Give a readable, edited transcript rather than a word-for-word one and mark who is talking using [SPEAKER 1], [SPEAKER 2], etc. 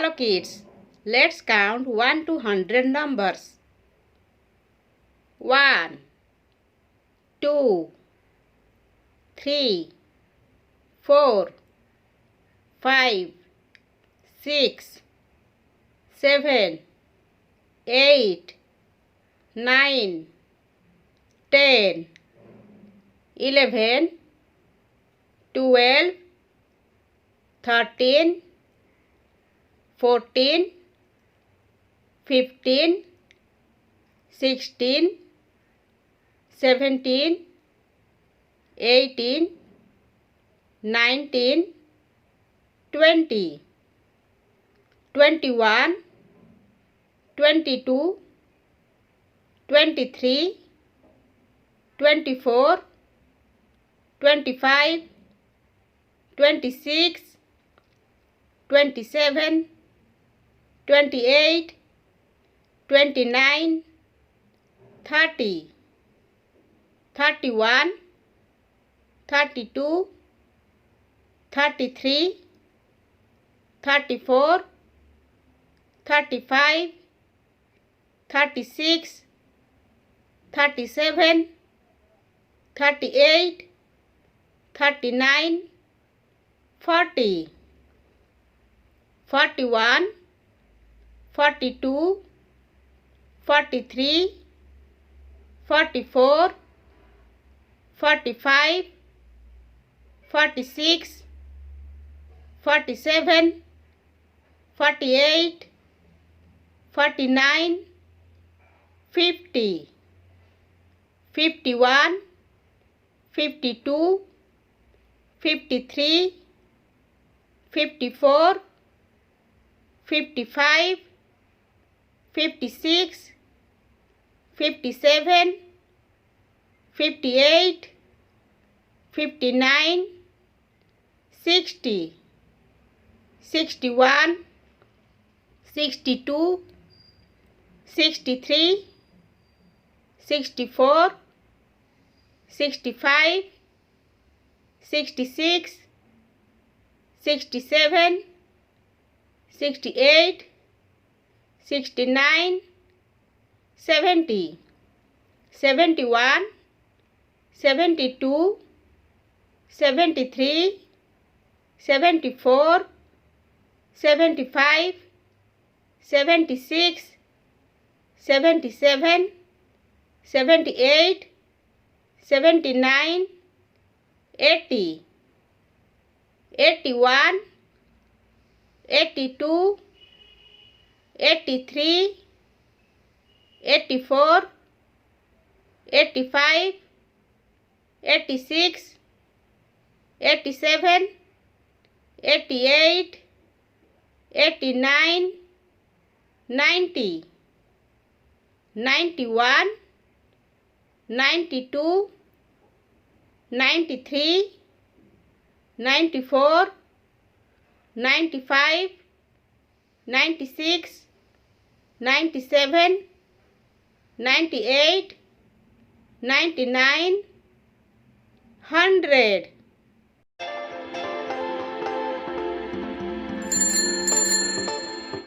[SPEAKER 1] Hello kids, let's count 1 to 100 numbers. 1, 2, 3, 4, 5, 6, 7, 8, 9, 10, 11, 12, 13, 14, 15, 16, 17, 18, 19, 20, 21, 22, 23, 24, 25, 26, 27, 28, 29, 30, 31, 32, 33, 34, 35, 36, 37, 38, 39, 40, 41, 42, 43, 44, 45, 46, 47, 48, 49, 50, 51, 52, 53, 54, 55, 56, 57, 58, 59, 60, 61, 62, 63, 64, 65, 66, 67, 68, 69, 70, 71, 72, 73, 74, 75, 76, 77, 78, 79, 80, 81, 82, 83, 84, 85, 86, 87, 88, 89, 90, 91, 92, 93, 94, 95, 96, 97, 98, 99, 100.